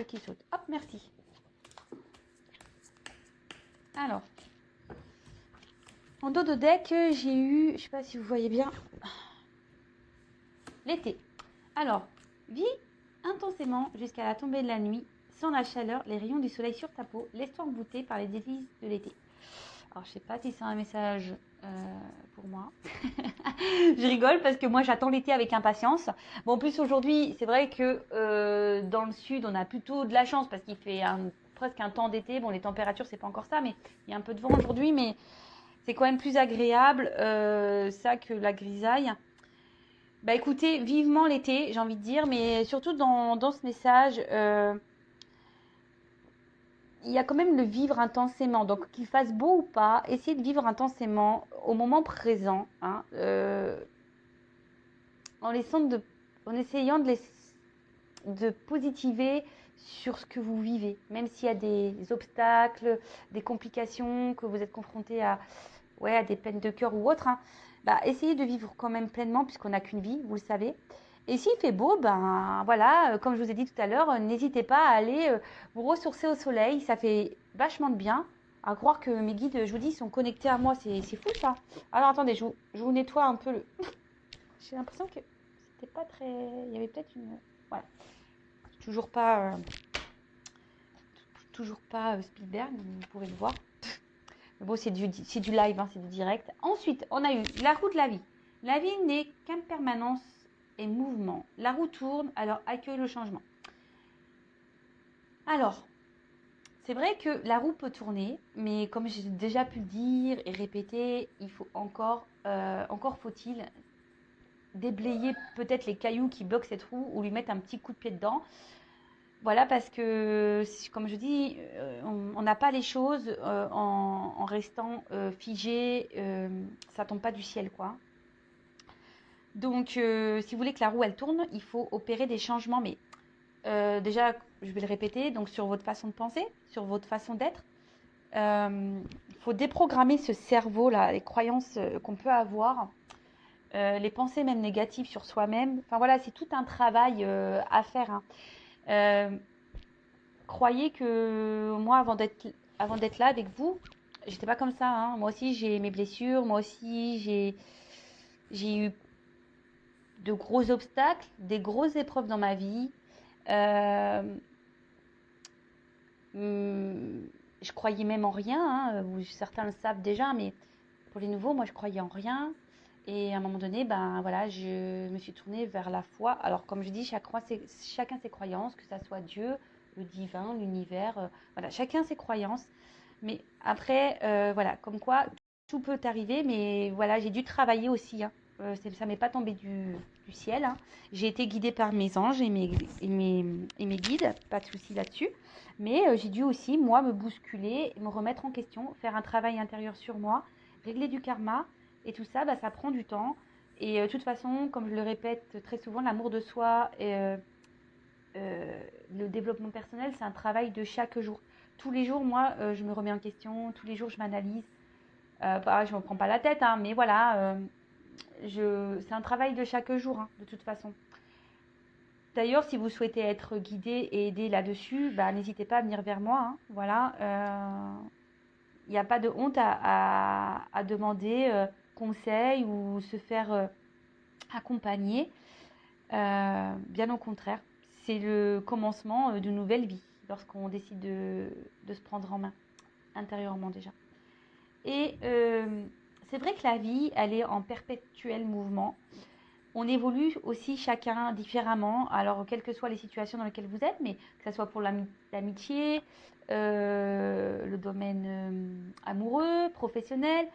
qui saute. Hop, merci. Alors, en dos de deck, j'ai eu, je ne sais pas si vous voyez bien, l'été. Alors, vis intensément jusqu'à la tombée de la nuit, sans la chaleur, les rayons du soleil sur ta peau, laisse-toi envoûter par les délices de l'été. Alors, je ne sais pas si c'est un message pour moi. Je rigole parce que moi, j'attends l'été avec impatience. Bon, en plus, aujourd'hui, c'est vrai que dans le sud, on a plutôt de la chance parce qu'il fait presque un temps d'été. Bon, les températures, c'est pas encore ça, mais il y a un peu de vent aujourd'hui, mais c'est quand même plus agréable ça que la grisaille. Bah écoutez, vivement l'été, j'ai envie de dire, mais surtout dans ce message, il y a quand même le vivre intensément. Donc qu'il fasse beau ou pas, essayez de vivre intensément au moment présent, hein, en essayant de positiver sur ce que vous vivez, même s'il y a des obstacles, des complications, que vous êtes confronté à des peines de cœur ou autres, hein, essayez de vivre quand même pleinement, puisqu'on n'a qu'une vie, vous le savez. Et s'il fait beau, voilà, comme je vous ai dit tout à l'heure, n'hésitez pas à aller vous ressourcer au soleil, ça fait vachement de bien. À croire que mes guides, je vous dis, sont connectés à moi, c'est fou ça. Alors attendez, je vous nettoie un peu le... J'ai l'impression que c'était pas très... Il y avait peut-être une... Voilà. Toujours pas Spielberg, vous pouvez le voir. Mais bon, c'est du live, hein, c'est du direct. Ensuite, on a eu la roue de la vie. La vie n'est qu'impermanence et mouvement. La roue tourne, alors accueille le changement. Alors, c'est vrai que la roue peut tourner, mais comme j'ai déjà pu le dire et répéter, il faut encore faut-il déblayer peut-être les cailloux qui bloquent cette roue ou lui mettre un petit coup de pied dedans. Voilà, parce que, comme je dis, on n'a pas les choses en restant figé, ça tombe pas du ciel, quoi. Donc, si vous voulez que la roue, elle tourne, il faut opérer des changements, mais déjà, je vais le répéter, donc sur votre façon de penser, sur votre façon d'être. Il faut déprogrammer ce cerveau-là, les croyances qu'on peut avoir, les pensées même négatives sur soi-même. Enfin voilà, c'est tout un travail à faire, hein. Croyez que moi, avant d'être là avec vous, j'étais pas comme ça, hein. Moi aussi, j'ai mes blessures. Moi aussi, j'ai eu de gros obstacles, des grosses épreuves dans ma vie. Je croyais même en rien, hein. Certains le savent déjà, mais pour les nouveaux, moi, je croyais en rien. Et à un moment donné, voilà, je me suis tournée vers la foi. Alors, comme je dis, chacun ses croyances, que ça soit Dieu, le divin, l'univers, voilà, chacun ses croyances. Mais après, voilà, comme quoi, tout peut arriver, mais voilà, j'ai dû travailler aussi, hein. Ça m'est pas tombé du ciel, hein. J'ai été guidée par mes anges et mes guides, pas de souci là-dessus. Mais j'ai dû aussi, moi, me bousculer, me remettre en question, faire un travail intérieur sur moi, régler du karma. Et tout ça, ça prend du temps. Et de toute façon, comme je le répète très souvent, l'amour de soi et le développement personnel, c'est un travail de chaque jour. Tous les jours, moi, je me remets en question. Tous les jours, je m'analyse. Je ne me prends pas la tête, hein, mais voilà, c'est un travail de chaque jour, hein, de toute façon. D'ailleurs, si vous souhaitez être guidé et aidé là-dessus, n'hésitez pas à venir vers moi, hein, voilà. Il n'y a pas de honte à demander conseil ou se faire accompagner. Bien au contraire, c'est le commencement d'une nouvelle vie lorsqu'on décide de se prendre en main, intérieurement déjà. Et c'est vrai que la vie, elle est en perpétuel mouvement. On évolue aussi chacun différemment, alors quelles que soient les situations dans lesquelles vous êtes, mais que ce soit pour l'amitié, le domaine amoureux, professionnel.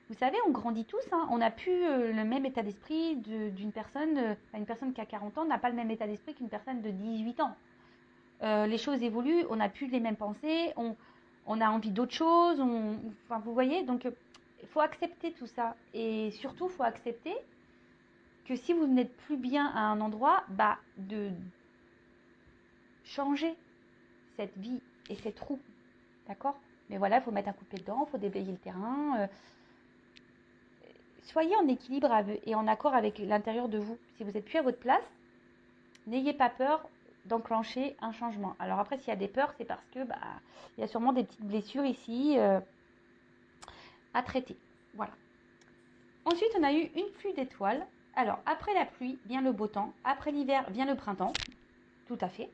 Vous savez, on grandit tous, hein. On n'a plus le même état d'esprit d'une personne. Une personne qui a 40 ans n'a pas le même état d'esprit qu'une personne de 18 ans. Les choses évoluent, on n'a plus les mêmes pensées, on a envie d'autre chose. Enfin, vous voyez, donc il faut accepter tout ça. Et surtout, il faut accepter que si vous n'êtes plus bien à un endroit, de changer cette vie et cette roue, d'accord? Mais voilà, il faut mettre un coup de pied dedans, il faut déblayer le terrain. Soyez en équilibre et en accord avec l'intérieur de vous. Si vous n'êtes plus à votre place, n'ayez pas peur d'enclencher un changement. Alors après, s'il y a des peurs, c'est parce que il y a sûrement des petites blessures ici à traiter. Voilà. Ensuite, on a eu une pluie d'étoiles. Alors, après la pluie vient le beau temps. Après l'hiver vient le printemps. Tout à fait.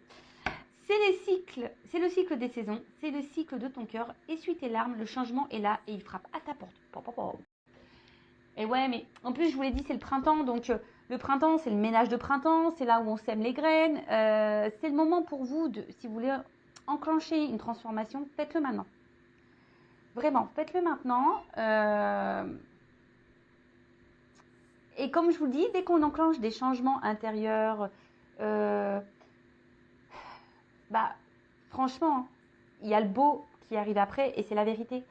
C'est le cycle des saisons. C'est le cycle de ton cœur. Essuie tes larmes. Le changement est là et il frappe à ta porte. Et ouais, mais en plus, je vous l'ai dit, c'est le printemps. Donc, le printemps, c'est le ménage de printemps. C'est là où on sème les graines. C'est le moment pour vous, si vous voulez enclencher une transformation, faites-le maintenant. Vraiment, faites-le maintenant. Et comme je vous le dis, dès qu'on enclenche des changements intérieurs, franchement, il y a le beau qui arrive après et c'est la vérité.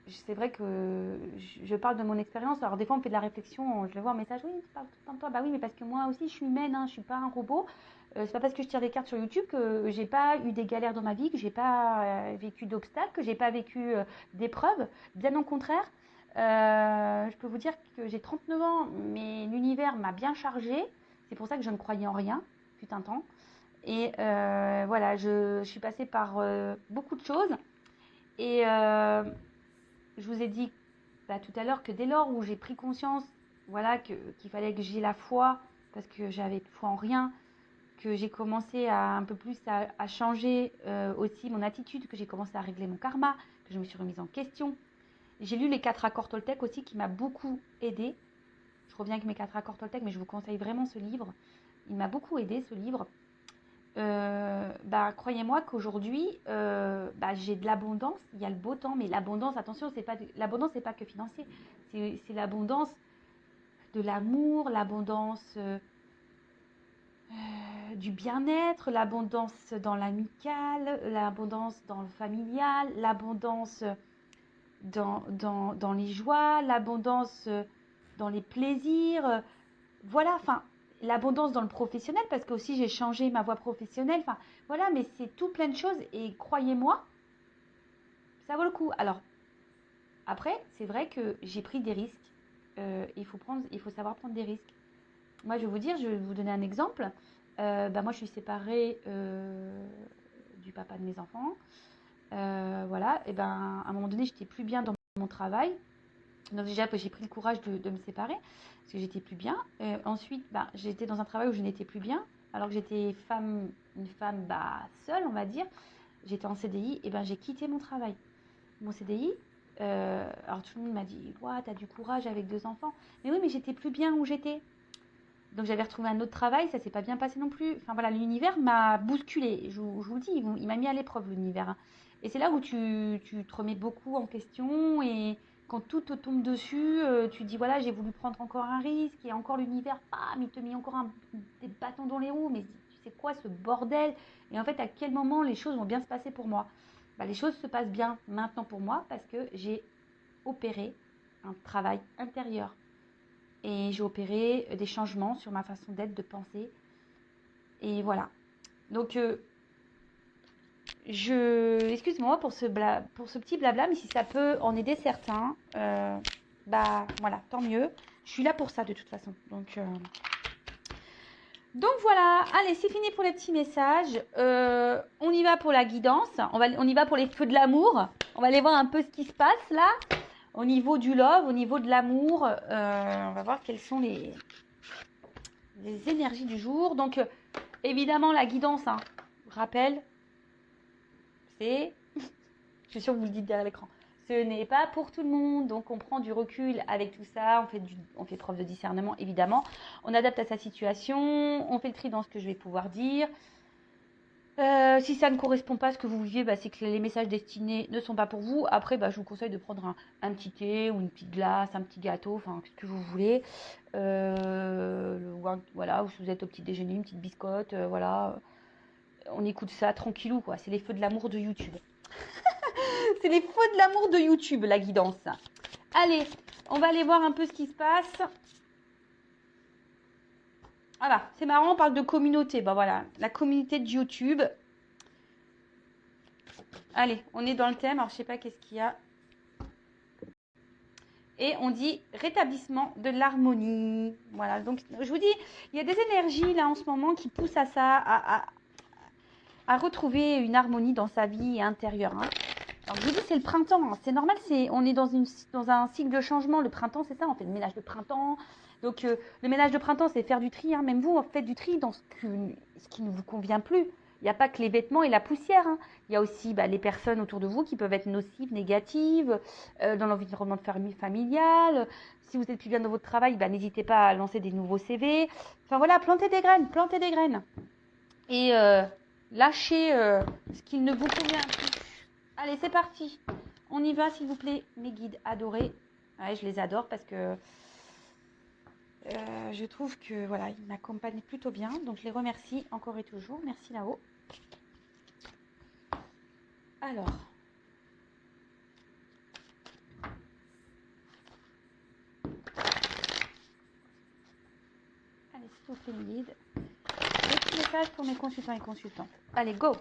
C'est vrai que je parle de mon expérience. Alors des fois on fait de la réflexion, je le vois en message, oui, tu parles tout le temps de toi. Bah oui, mais parce que moi aussi je suis humaine, hein, je suis pas un robot. C'est pas parce que je tire des cartes sur YouTube que j'ai pas eu des galères dans ma vie, que j'ai pas vécu d'obstacles, que j'ai pas vécu d'épreuves. Bien au contraire, je peux vous dire que j'ai 39 ans, mais l'univers m'a bien chargée. C'est pour ça que je ne croyais en rien, fut un temps. Et voilà, je suis passée par beaucoup de choses. Et je vous ai dit tout à l'heure que dès lors où j'ai pris conscience, voilà, qu'il fallait que j'aie la foi, parce que j'avais foi en rien, que j'ai commencé un peu plus à changer aussi mon attitude, que j'ai commencé à régler mon karma, que je me suis remise en question. J'ai lu les 4 accords Toltec aussi qui m'a beaucoup aidé. Je reviens avec mes 4 accords Toltec, mais je vous conseille vraiment ce livre. Il m'a beaucoup aidé ce livre. Croyez-moi qu'aujourd'hui, j'ai de l'abondance. Il y a le beau temps, mais l'abondance, attention, l'abondance, c'est pas que financier. C'est l'abondance de l'amour, l'abondance du bien-être, l'abondance dans l'amical, l'abondance dans le familial, l'abondance dans les joies, l'abondance dans les plaisirs. Voilà, enfin, l'abondance dans le professionnel, parce que aussi j'ai changé ma voie professionnelle. Enfin, voilà, mais c'est tout plein de choses. Et croyez-moi, ça vaut le coup. Alors, après, c'est vrai que j'ai pris des risques. Il faut savoir prendre des risques. Moi, je vais vous dire, je vais vous donner un exemple. Moi, je suis séparée du papa de mes enfants. Voilà, et à un moment donné, j'étais plus bien dans mon travail. Donc déjà, j'ai pris le courage de me séparer parce que j'étais plus bien. Ensuite, j'étais dans un travail où je n'étais plus bien, alors que j'étais une femme seule, on va dire. J'étais en CDI, et j'ai quitté mon travail. Mon CDI, alors tout le monde m'a dit, ouais, t'as du courage avec 2 enfants. Mais oui, mais j'étais plus bien où j'étais. Donc j'avais retrouvé un autre travail, ça s'est pas bien passé non plus. Enfin voilà, l'univers m'a bousculé. Je vous le dis, il m'a mis à l'épreuve l'univers. Et c'est là où tu te remets beaucoup en question et quand tout te tombe dessus, tu dis voilà, j'ai voulu prendre encore un risque et encore l'univers, il te met encore des bâtons dans les roues. Mais tu sais quoi, ce bordel? Et en fait, à quel moment les choses vont bien se passer pour moi? Les choses se passent bien maintenant pour moi parce que j'ai opéré un travail intérieur. Et j'ai opéré des changements sur ma façon d'être, de penser. Et voilà. Donc, excuse-moi pour ce petit blabla, mais si ça peut en aider certains, voilà, tant mieux. Je suis là pour ça de toute façon. Donc voilà, allez, c'est fini pour les petits messages. On y va pour la guidance. On y va pour les feux de l'amour. On va aller voir un peu ce qui se passe là. Au niveau du love, au niveau de l'amour, on va voir quelles sont les énergies du jour. Donc, évidemment, la guidance, rappel, c'est, je suis sûre que vous le dites derrière l'écran, ce n'est pas pour tout le monde. Donc, on prend du recul avec tout ça, on fait preuve de discernement, évidemment. On adapte à sa situation, on fait le tri dans ce que je vais pouvoir dire. Si ça ne correspond pas à ce que vous vivez, c'est que les messages destinés ne sont pas pour vous. Après, je vous conseille de prendre un petit thé ou une petite glace, un petit gâteau, enfin, ce que vous voulez. Voilà, ou si vous êtes au petit déjeuner, une petite biscotte, voilà. On écoute ça tranquillou, quoi. C'est les feux de l'amour de YouTube. C'est les feux de l'amour de YouTube, la guidance. Allez, on va aller voir un peu ce qui se passe. Voilà, c'est marrant, on parle de communauté. Voilà, la communauté de YouTube. Allez, on est dans le thème. Alors, je sais pas qu'est-ce qu'il y a. Et on dit rétablissement de l'harmonie. Voilà, donc je vous dis, il y a des énergies là en ce moment qui poussent à ça, à retrouver une harmonie dans sa vie intérieure. Hein. Alors je vous dis, c'est le printemps, hein. C'est normal, on est dans un cycle de changement. Le printemps, c'est ça, on fait le ménage de printemps. Donc le ménage de printemps, c'est faire du tri. Hein. Même vous, faites du tri dans ce qui ne vous convient plus. Il n'y a pas que les vêtements et la poussière. Hein. Il y a aussi les personnes autour de vous qui peuvent être nocives, négatives, dans l'environnement familial. Si vous êtes plus bien dans votre travail, n'hésitez pas à lancer des nouveaux CV. Enfin voilà, plantez des graines. Et lâchez ce qui ne vous convient plus. Allez, c'est parti. On y va, s'il vous plaît, mes guides adorés. Ouais, je les adore parce que je trouve que voilà, ils m'accompagnent plutôt bien. Donc, je les remercie encore et toujours. Merci là-haut. Alors. Allez, s'il vous plaît, mes guides. Les petits messages pour mes consultants et consultantes. Allez, go.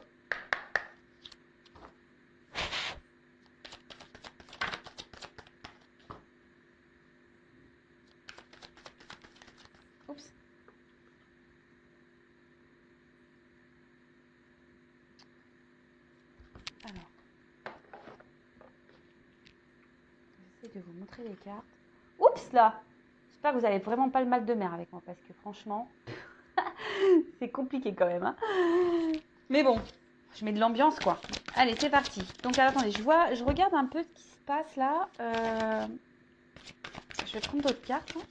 Oups. Alors. J'essaie de vous montrer les cartes. Oups là. J'espère que vous n'avez vraiment pas le mal de mer avec moi parce que franchement, c'est compliqué quand même. Hein. Mais bon, je mets de l'ambiance quoi. Allez, c'est parti. Donc alors, attendez, je regarde un peu ce qui se passe là. Je vais prendre d'autres cartes. Hein.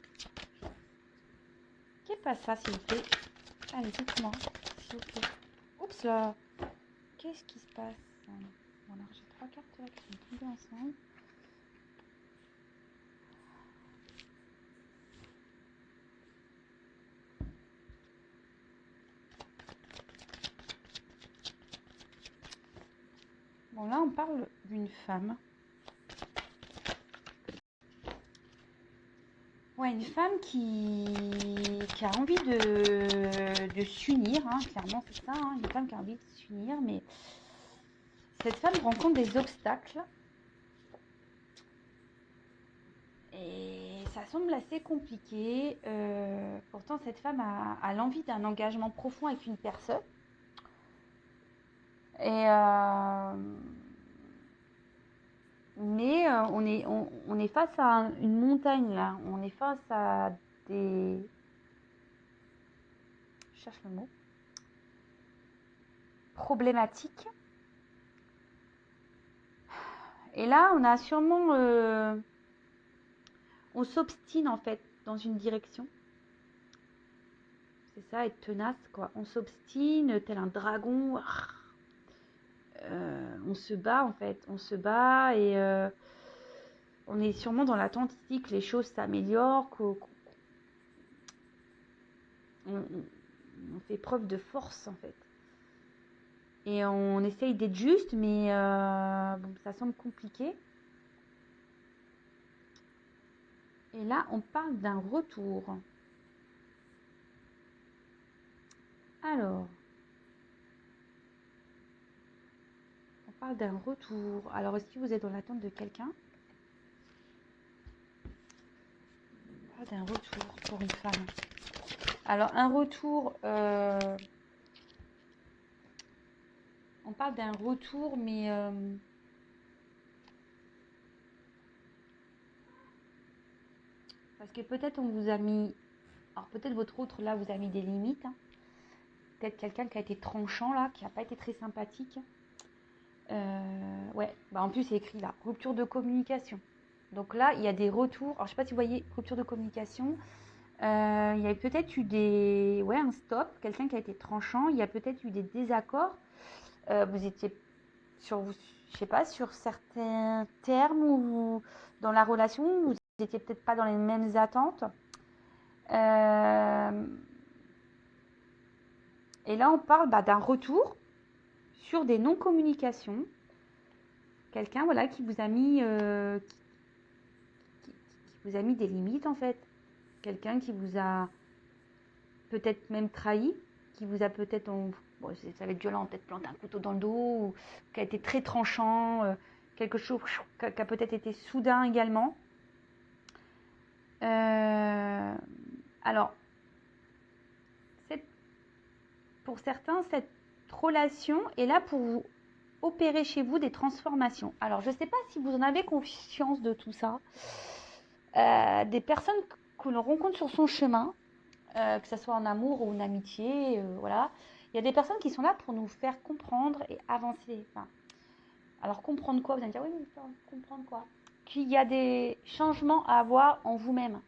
Qu'est-ce pas ça, s'il vous plaît? Allez, dites-moi, s'il vous plaît. Oups là. Qu'est-ce qui se passe? Bon, alors j'ai 3 cartes là qui sont tombées ensemble. Bon, là, on parle d'une femme. Ouais, une femme qui a envie de s'unir, hein, clairement, c'est ça. Hein, une femme qui a envie de s'unir, mais cette femme rencontre des obstacles. Et ça semble assez compliqué. Pourtant, cette femme a l'envie d'un engagement profond avec une personne. Et mais on est face à une montagne là. On est face à des... Je cherche le mot. Problématiques. Et là, on a sûrement... on s'obstine en fait dans une direction. C'est ça, être tenace quoi. On s'obstine tel un dragon. On se bat en fait. On se bat et on est sûrement dans l'attente ici que les choses s'améliorent, qu'on fait preuve de force en fait. Et on essaye d'être juste, mais bon, ça semble compliqué. Et là, on parle d'un retour. Alors, on parle d'un retour. Alors, est-ce que vous êtes dans l'attente de quelqu'un? On parle d'un retour pour une femme. Alors, un retour... on parle d'un retour, mais... parce que peut-être on vous a mis... Alors, peut-être votre autre, là, vous a mis des limites. Hein. Peut-être quelqu'un qui a été tranchant, là, qui n'a pas été très sympathique. Ouais, en plus, c'est écrit là, rupture de communication. Donc là, il y a des retours. Alors, je ne sais pas si vous voyez, rupture de communication. Il y a peut-être eu un stop, quelqu'un qui a été tranchant. Il y a peut-être eu des désaccords. Vous étiez je sais pas, sur certains termes ou dans la relation, vous n'étiez peut-être pas dans les mêmes attentes. Et là, on parle d'un retour sur des non-communications. Quelqu'un voilà, qui vous a mis qui vous a mis des limites en fait. Quelqu'un qui vous a peut-être même trahi, qui vous a peut-être, ça va être violent, peut-être planté un couteau dans le dos, ou qui a été très tranchant, quelque chose qui a peut-être été soudain également. Alors, pour certains, cette relation est là pour vous opérer chez vous des transformations. Alors, je ne sais pas si vous en avez conscience de tout ça. Des personnes que l'on rencontre sur son chemin, que ce soit en amour ou en amitié, voilà. Il y a des personnes qui sont là pour nous faire comprendre et avancer. Enfin, alors, comprendre quoi? Vous allez me dire, oui, mais comprendre quoi? Qu'il y a des changements à avoir en vous-même.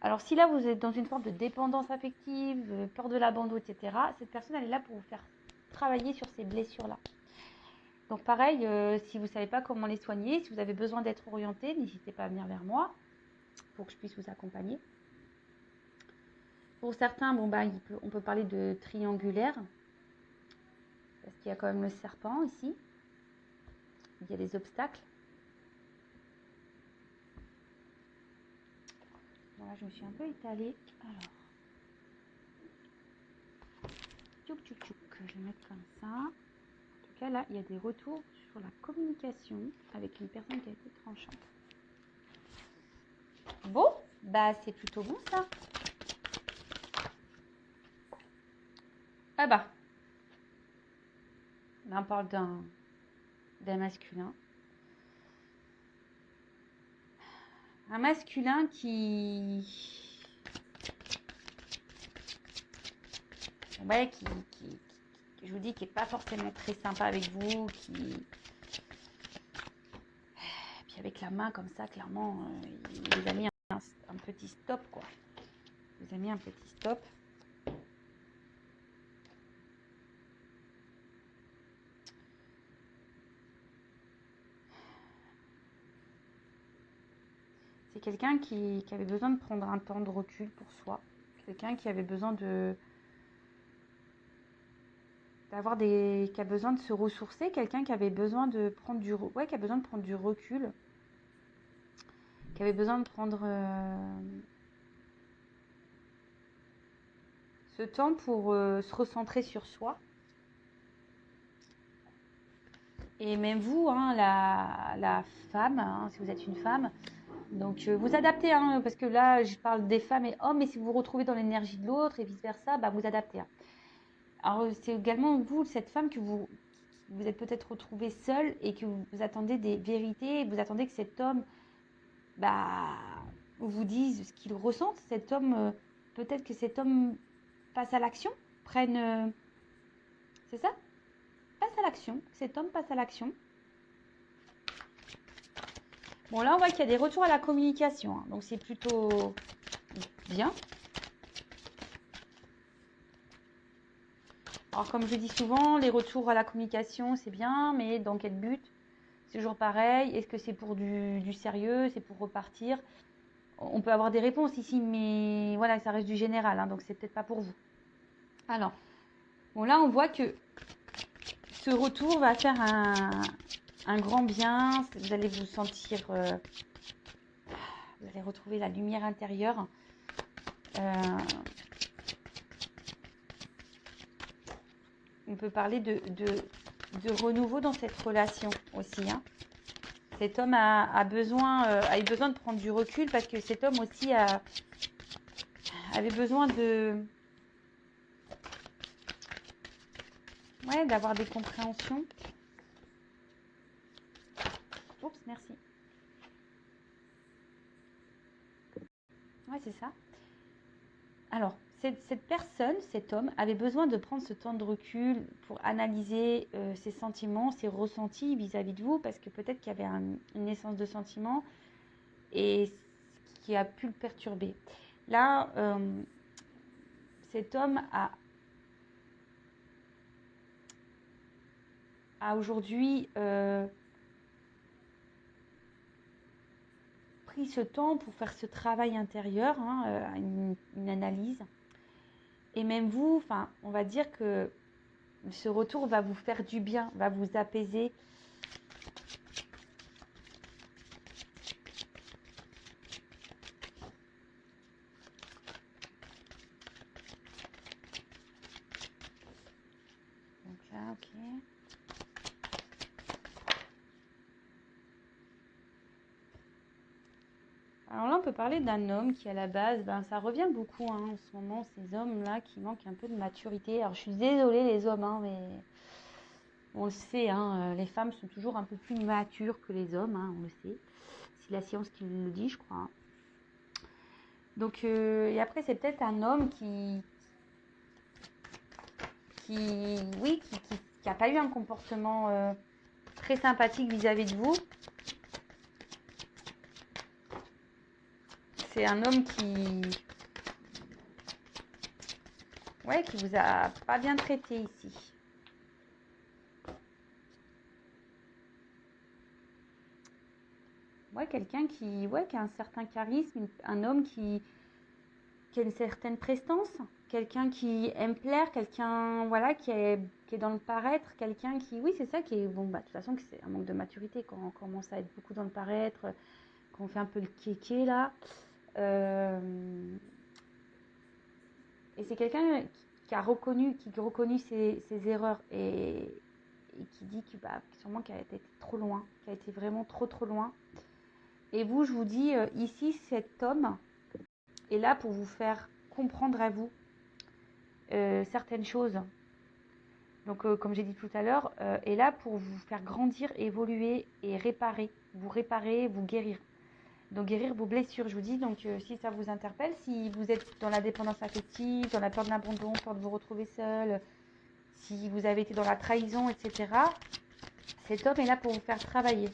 Alors, si là, vous êtes dans une forme de dépendance affective, peur de l'abandon, etc., cette personne, elle est là pour vous faire travailler sur ces blessures-là. Donc, pareil, si vous ne savez pas comment les soigner, si vous avez besoin d'être orienté, n'hésitez pas à venir vers moi pour que je puisse vous accompagner. Pour certains, bon, bah, on peut parler de triangulaire, parce qu'il y a quand même le serpent ici. Il y a des obstacles. Voilà, je me suis un peu étalée. Alors, tchouk, tchouk, tchouk. Je vais mettre comme ça. En tout cas, là, il y a des retours sur la communication avec une personne qui a été tranchante. Bon, bah, c'est plutôt bon, ça. Ah bah, là, on parle d'un masculin. Un masculin qui je vous dis, qui n'est pas forcément très sympa avec vous, puis avec la main comme ça, clairement, il vous a mis un petit stop, quoi. Il vous a mis un petit stop. C'est quelqu'un qui avait besoin de prendre un temps de recul pour soi. Quelqu'un qui avait besoin qui a besoin de se ressourcer, quelqu'un qui avait besoin de prendre qui a besoin de prendre du recul, qui avait besoin de prendre ce temps pour se recentrer sur soi. Et même vous, hein, la femme, hein, si vous êtes une femme, donc vous adaptez, hein, parce que là je parle des femmes et hommes, mais si vous vous retrouvez dans l'énergie de l'autre et vice versa, bah, vous adaptez. Hein. Alors c'est également vous, cette femme, que vous êtes peut-être retrouvée seule et que vous attendez des vérités, vous attendez que cet homme vous dise ce qu'il ressent. Cet homme, peut-être que cet homme passe à l'action, prenne... c'est ça? Passe à l'action, cet homme passe à l'action. Bon, là, on voit qu'il y a des retours à la communication, hein, donc c'est plutôt bien. Alors, comme je dis souvent, les retours à la communication, c'est bien, mais dans quel but? C'est toujours pareil. Est-ce que c'est pour du sérieux? C'est pour repartir? On peut avoir des réponses ici, mais voilà, ça reste du général, hein, donc c'est peut-être pas pour vous. Alors, bon, là, on voit que ce retour va faire un grand bien. Vous allez vous sentir... vous allez retrouver la lumière intérieure. On peut parler de renouveau dans cette relation aussi. Hein. Cet homme a eu besoin de prendre du recul parce que cet homme aussi avait besoin d'avoir des compréhensions. Oups, merci. Ouais, c'est ça. Alors, cette personne, cet homme, avait besoin de prendre ce temps de recul pour analyser ses sentiments, ses ressentis vis-à-vis de vous, parce que peut-être qu'il y avait une naissance de sentiments et qui a pu le perturber. Là, cet homme a aujourd'hui pris ce temps pour faire ce travail intérieur, hein, une analyse. Et même vous, on va dire que ce retour va vous faire du bien, va vous apaiser. Donc là, ok. Alors là, on peut parler d'un homme qui, à la base, ben, ça revient beaucoup hein, en ce moment, ces hommes-là qui manquent un peu de maturité. Alors, je suis désolée, les hommes, hein, mais on le sait, hein, les femmes sont toujours un peu plus matures que les hommes, hein, on le sait. C'est la science qui le dit, je crois. Hein. Donc, et après, c'est peut-être un homme oui, qui a pas eu un comportement très sympathique vis-à-vis de vous. C'est un homme qui vous a pas bien traité ici. Ouais, quelqu'un qui a un certain charisme, un homme qui a une certaine prestance, quelqu'un qui aime plaire, quelqu'un voilà qui est dans le paraître, quelqu'un qui oui c'est ça qui est bon bah de toute façon que c'est un manque de maturité quand on commence à être beaucoup dans le paraître, quand on fait un peu le kéké là. Et c'est quelqu'un qui reconnu ses erreurs et qui dit que bah, sûrement qu'elle a été trop loin, qu'elle a été vraiment trop loin. Et vous, je vous dis, ici, cet homme est là pour vous faire comprendre à vous certaines choses. Donc, comme j'ai dit tout à l'heure, est là pour vous faire grandir, évoluer et réparer, vous guérir. Donc, guérir vos blessures, je vous dis. Donc, si ça vous interpelle, si vous êtes dans la dépendance affective, dans la peur de l'abandon, peur de vous retrouver seul, si vous avez été dans la trahison, etc., cet homme est là pour vous faire travailler.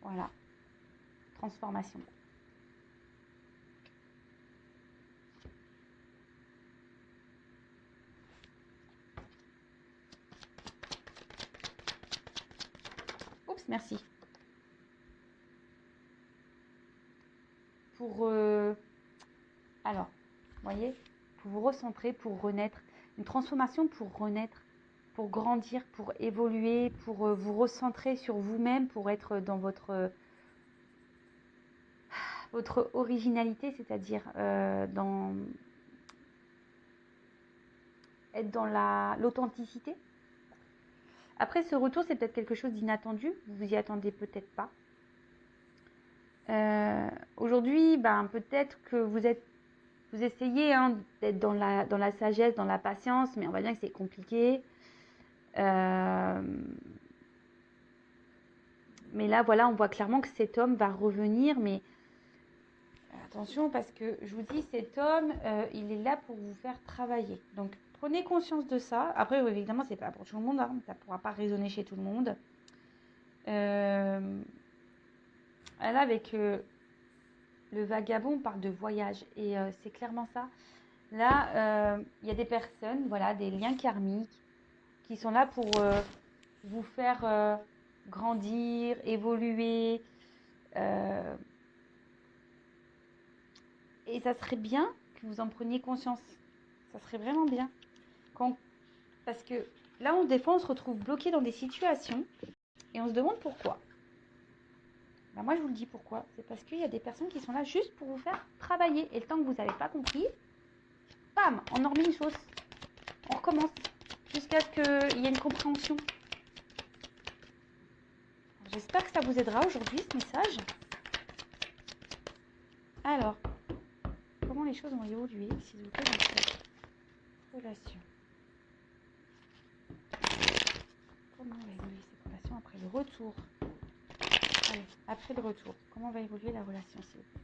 Voilà. Transformation. Oups, merci. Pour... alors, vous voyez, pour vous recentrer, pour renaître. Une transformation pour renaître, pour grandir, pour évoluer, pour vous recentrer sur vous-même, pour être dans votre originalité, c'est-à-dire être dans l'authenticité. Après, ce retour, c'est peut-être quelque chose d'inattendu. Vous vous y attendez peut-être pas. Aujourd'hui, ben, peut-être que vous essayez hein, d'être dans la sagesse, dans la patience, mais on va dire que c'est compliqué. Mais là, voilà, on voit clairement que cet homme va revenir, mais attention, parce que je vous dis, cet homme, il est là pour vous faire travailler. Donc, prenez conscience de ça. Après, évidemment, c'est pas pour tout le monde, hein. Ça ne pourra pas résonner chez tout le monde. Là, avec le vagabond, on parle de voyage, et c'est clairement ça. Là, il y a des personnes, voilà, des liens karmiques, qui sont là pour vous faire grandir, évoluer. Et ça serait bien que vous en preniez conscience. Ça serait vraiment bien. Parce que là, des fois, on se retrouve bloqué dans des situations et on se demande pourquoi. Ben moi, je vous le dis pourquoi. C'est parce qu'il y a des personnes qui sont là juste pour vous faire travailler. Et le temps que vous n'avez pas compris, bam, on en remet une sauce. On recommence jusqu'à ce qu'il y ait une compréhension. J'espère que ça vous aidera aujourd'hui, ce message. Alors, comment les choses vont évoluer, s'il vous plaît, dans cette relation? Comment va évoluer cette relation après le retour? Allez, après le retour, comment va évoluer la relation, s'il vous plaît?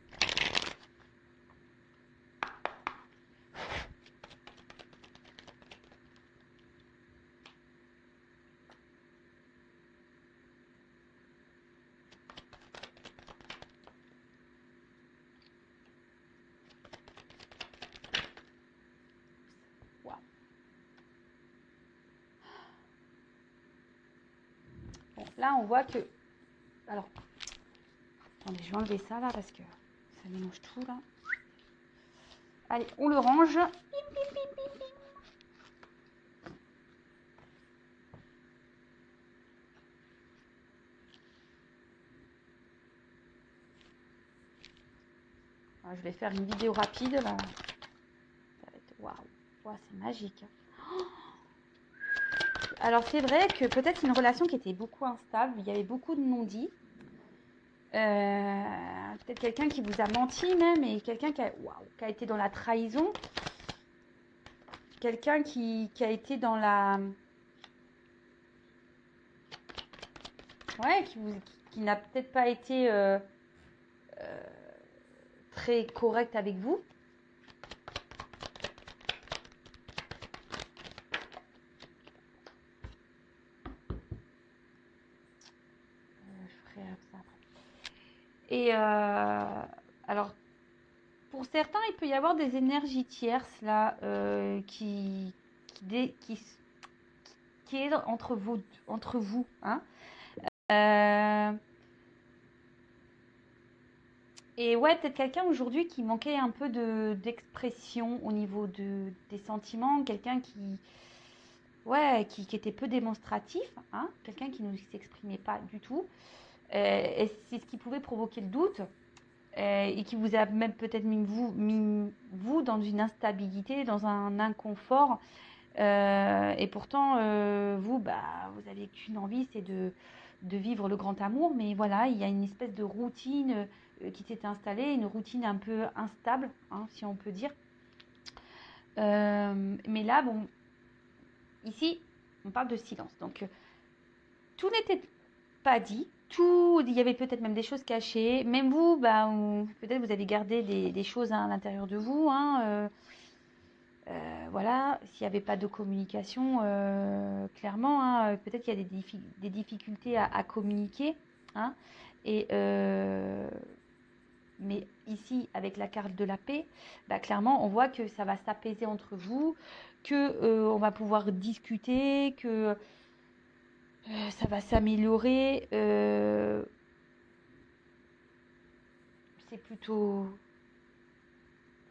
Bon, là, on voit que... Alors, attendez, je vais enlever ça, là, parce que ça mélange tout, là. Allez, on le range. Alors, je vais faire une vidéo rapide, là. Ça va être... Waouh, c'est magique. Alors c'est vrai que peut-être une relation qui était beaucoup instable, il y avait beaucoup de non-dits. Peut-être quelqu'un qui vous a menti même, et quelqu'un qui a été dans la trahison. Quelqu'un qui a été dans la... Ouais, qui n'a peut-être pas été très correct avec vous. Je ferai ça après. Et alors, pour certains, il peut y avoir des énergies tierces là qui est entre vous, hein. Et ouais, peut-être quelqu'un aujourd'hui qui manquait un peu d'expression au niveau des sentiments, quelqu'un qui était peu démonstratif, hein, quelqu'un qui ne s'exprimait pas du tout. Et c'est ce qui pouvait provoquer le doute, et qui vous a même peut-être mis vous dans une instabilité, dans un inconfort. Et pourtant, vous avez qu'une envie, c'est de vivre le grand amour. Mais voilà, il y a une espèce de routine qui s'est installée, une routine un peu instable, hein, si on peut dire. Mais là, bon, ici, on parle de silence. Donc, tout n'était pas dit. Il y avait peut-être même des choses cachées. Même vous, peut-être vous avez gardé des choses à l'intérieur de vous, hein, voilà, s'il n'y avait pas de communication, clairement, hein, peut-être qu'il y a des difficultés à communiquer, hein, et, mais ici, avec la carte de la paix, clairement, on voit que ça va s'apaiser entre vous, que on va pouvoir discuter, que ça va s'améliorer. C'est plutôt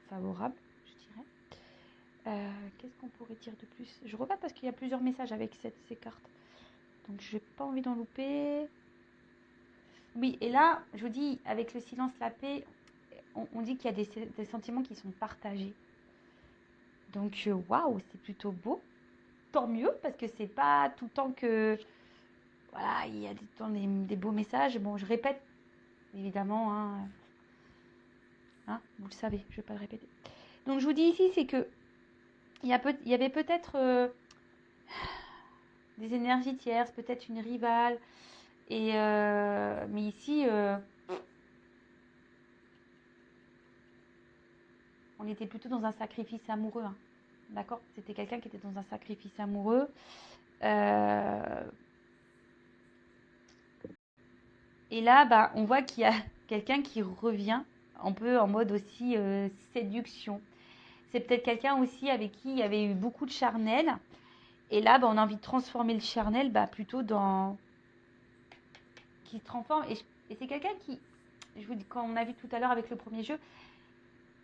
favorable, je dirais. Qu'est-ce qu'on pourrait dire de plus? Je regarde parce qu'il y a plusieurs messages avec ces cartes. Donc, je n'ai pas envie d'en louper. Oui, et là, je vous dis, avec le silence, la paix, on dit qu'il y a des sentiments qui sont partagés. Donc, waouh, c'est plutôt beau. Tant mieux, parce que c'est pas tout le temps que... Voilà, il y a des beaux messages. Bon, je répète, évidemment, hein, vous le savez, je ne vais pas le répéter. Donc, je vous dis ici, c'est que il y avait peut-être des énergies tierces, peut-être une rivale. Et mais ici, on était plutôt dans un sacrifice amoureux, hein. D'accord? C'était quelqu'un qui était dans un sacrifice amoureux. Et là, on voit qu'il y a quelqu'un qui revient un peu en mode aussi séduction. C'est peut-être quelqu'un aussi avec qui il y avait eu beaucoup de charnel. Et là, on a envie de transformer le charnel plutôt dans... qui se transforme. Et c'est quelqu'un qui, je vous dis, quand on a vu tout à l'heure avec le premier jeu,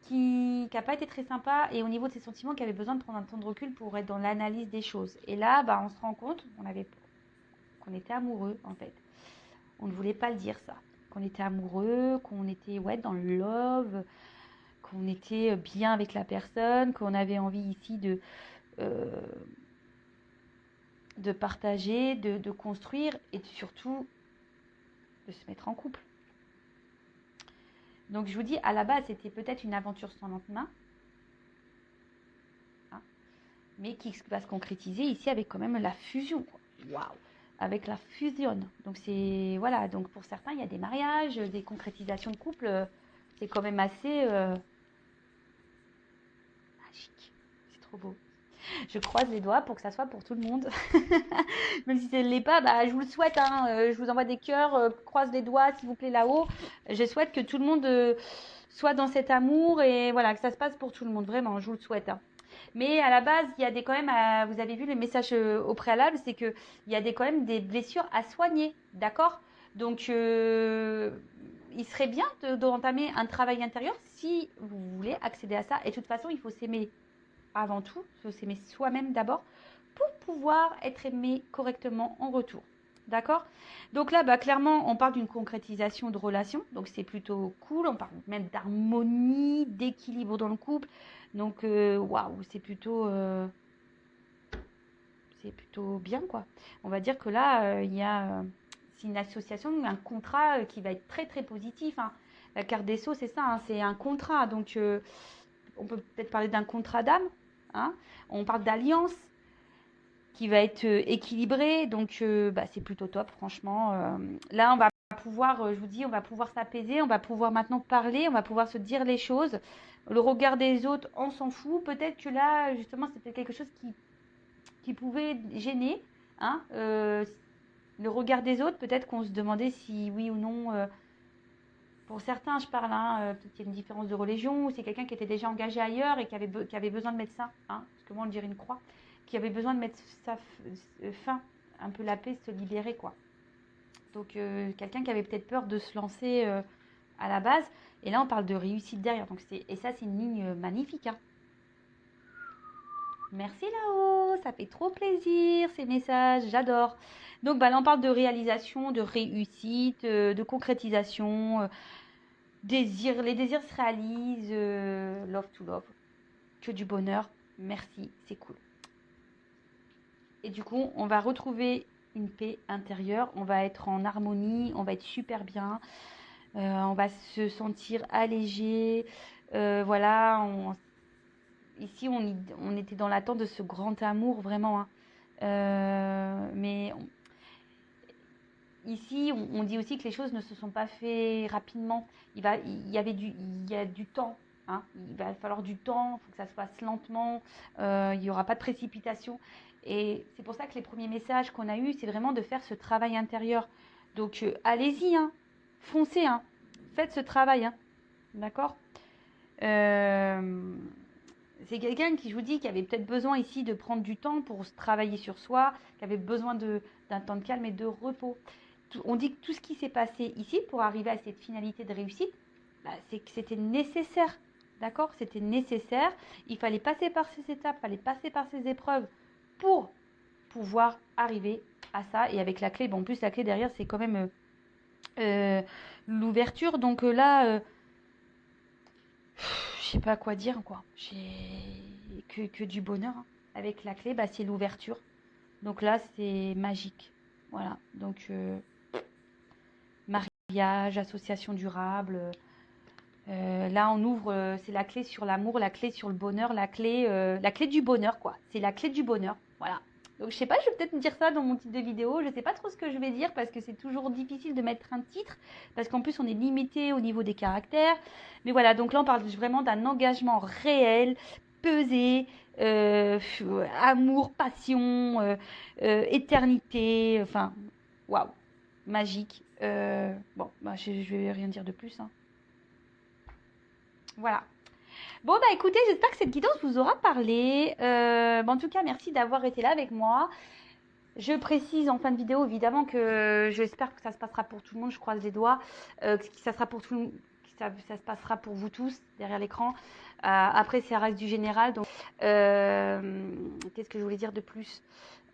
qui n'a pas été très sympa, et au niveau de ses sentiments, qui avait besoin de prendre un temps de recul pour être dans l'analyse des choses. Et là, on se rend compte qu'on était amoureux, en fait. On ne voulait pas le dire, ça. Qu'on était amoureux, qu'on était dans le love, qu'on était bien avec la personne, qu'on avait envie ici de partager, de construire, et surtout de se mettre en couple. Donc je vous dis, à la base, c'était peut-être une aventure sans lendemain, hein, mais qui va se concrétiser ici avec quand même la fusion. Waouh! Avec la fusion. Donc c'est... Voilà, donc pour certains, il y a des mariages, des concrétisations de couple. C'est quand même assez magique. C'est trop beau. Je croise les doigts pour que ça soit pour tout le monde. Même si ça ne l'est pas, je vous le souhaite, hein. Je vous envoie des cœurs, croise les doigts s'il vous plaît là-haut. Je souhaite que tout le monde soit dans cet amour, et voilà, que ça se passe pour tout le monde, vraiment, je vous le souhaite, hein. Mais à la base, il y a quand même, vous avez vu les messages au préalable, c'est qu'il y a quand même des blessures à soigner, d'accord? Donc, il serait bien d'entamer un travail intérieur si vous voulez accéder à ça. Et de toute façon, il faut s'aimer avant tout, il faut s'aimer soi-même d'abord pour pouvoir être aimé correctement en retour. D'accord? Donc là, clairement, on parle d'une concrétisation de relation. Donc c'est plutôt cool. On parle même d'harmonie, d'équilibre dans le couple. Donc, waouh, c'est plutôt c'est plutôt bien, quoi. On va dire que là, il y a... c'est une association, un contrat qui va être très, très positif, hein. La carte des Sceaux, c'est ça, hein, c'est un contrat. Donc, on peut peut-être parler d'un contrat d'âme, hein. On parle d'alliance qui va être équilibrée. Donc, c'est plutôt top, franchement. Là, on va pouvoir, je vous dis, on va pouvoir s'apaiser, on va pouvoir maintenant parler, on va pouvoir se dire les choses. Le regard des autres, on s'en fout. Peut-être que là, justement, c'était quelque chose qui pouvait gêner, hein. Le regard des autres, peut-être qu'on se demandait si oui ou non, pour certains je parle, hein, peut-être qu'il y a une différence de religion, ou c'est quelqu'un qui était déjà engagé ailleurs et qui avait besoin de mettre ça, hein, parce que moi on dirait une croix, qui avait besoin de mettre sa fin, un peu la paix, se libérer, quoi. Donc quelqu'un qui avait peut-être peur de se lancer à la base, et là on parle de réussite derrière, donc et ça c'est une ligne magnifique, hein. Merci là-haut, ça fait trop plaisir ces messages, j'adore. Donc là on parle de réalisation, de réussite, de concrétisation, les désirs se réalisent, love to love, que du bonheur, merci, c'est cool. Et du coup on va retrouver une paix intérieure, on va être en harmonie, on va être super bien, on va se sentir allégé, voilà, ici, on était dans l'attente de ce grand amour, vraiment, hein. Mais ici, on dit aussi que les choses ne se sont pas faites rapidement. Il y a du temps, hein. Il va falloir du temps, il faut que ça se fasse lentement. Il n'y aura pas de précipitation. Et c'est pour ça que les premiers messages qu'on a eus, c'est vraiment de faire ce travail intérieur. Donc, allez-y, hein. Foncez, hein. Faites ce travail, hein. D'accord. C'est quelqu'un qui, je vous dis, qui avait peut-être besoin ici de prendre du temps pour se travailler sur soi, qui avait besoin d'un temps de calme et de repos. On dit que tout ce qui s'est passé ici pour arriver à cette finalité de réussite, c'est que c'était nécessaire. D'accord. C'était nécessaire. Il fallait passer par ces étapes, il fallait passer par ces épreuves pour pouvoir arriver à ça. Et avec la clé, en plus, la clé derrière, c'est quand même l'ouverture. Donc là... je sais pas quoi dire, quoi. J'ai que du bonheur, hein. Avec la clé, c'est l'ouverture. Donc là, c'est magique. Voilà. Donc, mariage, association durable. Là, on ouvre, c'est la clé sur l'amour, la clé sur le bonheur, la clé du bonheur, quoi. C'est la clé du bonheur. Voilà. Donc, je sais pas, je vais peut-être me dire ça dans mon titre de vidéo. Je sais pas trop ce que je vais dire parce que c'est toujours difficile de mettre un titre. Parce qu'en plus, on est limité au niveau des caractères. Mais voilà, donc là, on parle vraiment d'un engagement réel, pesé, amour, passion, éternité. Enfin, waouh, magique. Je vais rien dire de plus, hein. Voilà. Bon, écoutez, j'espère que cette guidance vous aura parlé. En tout cas, merci d'avoir été là avec moi. Je précise en fin de vidéo, évidemment, que j'espère que ça se passera pour tout le monde. Je croise les doigts. Que ça sera pour tout le monde. Ça se passera pour vous tous derrière l'écran. Après, ça reste du général. Donc, qu'est-ce que je voulais dire de plus?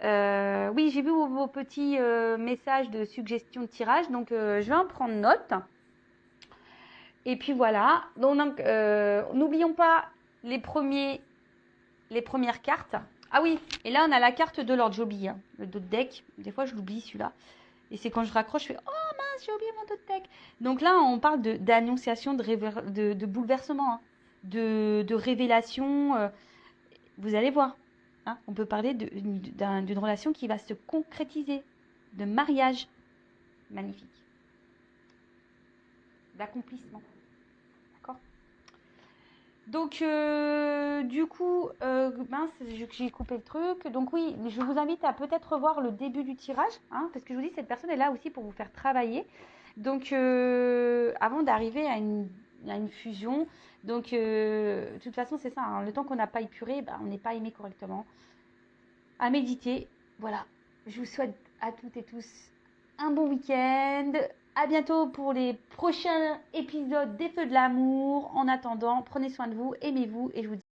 Oui, j'ai vu vos petits messages de suggestions de tirage. Donc, je vais en prendre note. Et puis voilà, donc n'oublions pas les premières cartes. Ah oui, et là on a la carte de l'ordre, j'oublie, hein, le dos de deck. Des fois je l'oublie celui-là. Et c'est quand je raccroche, je fais oh mince, j'ai oublié mon dos de deck. Donc là on parle d'annonciation, de bouleversement, hein, de révélation. Vous allez voir, hein, on peut parler d'une relation qui va se concrétiser, de mariage magnifique, d'accomplissement. Donc, du coup, mince, j'ai coupé le truc. Donc oui, je vous invite à peut-être revoir le début du tirage, hein, parce que je vous dis, cette personne est là aussi pour vous faire travailler. Donc, avant d'arriver à une fusion, donc, de toute façon, c'est ça, hein, le temps qu'on n'a pas épuré, on n'est pas aimé correctement. À méditer, voilà. Je vous souhaite à toutes et tous un bon week-end. À bientôt pour les prochains épisodes des Feux de l'amour. En attendant, prenez soin de vous, aimez-vous et je vous dis